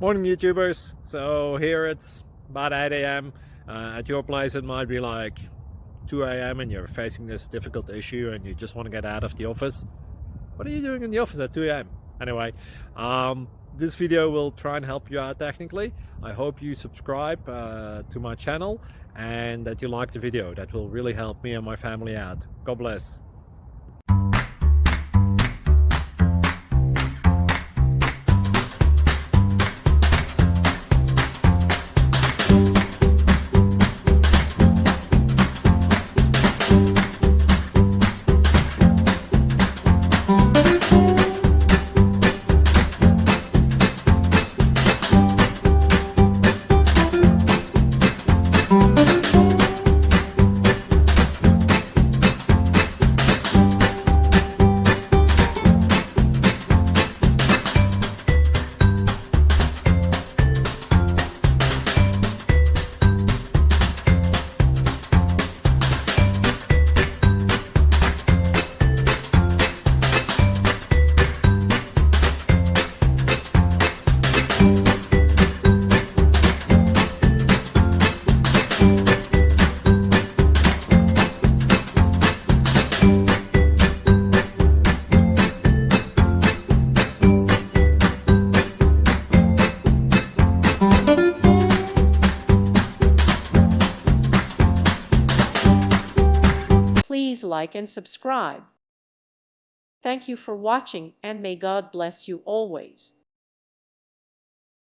Morning YouTubers. So here it's about 8 a.m. At your place it might be like 2 a.m. and you're facing this difficult issue and you just want to get out of the office. What are you doing in the office at 2 a.m.? Anyway, this video will try and help you out technically. I hope you subscribe to my channel and that you like the video. That will really help me and my family out. God bless. Please like and subscribe. Thank you for watching, and may God bless you always.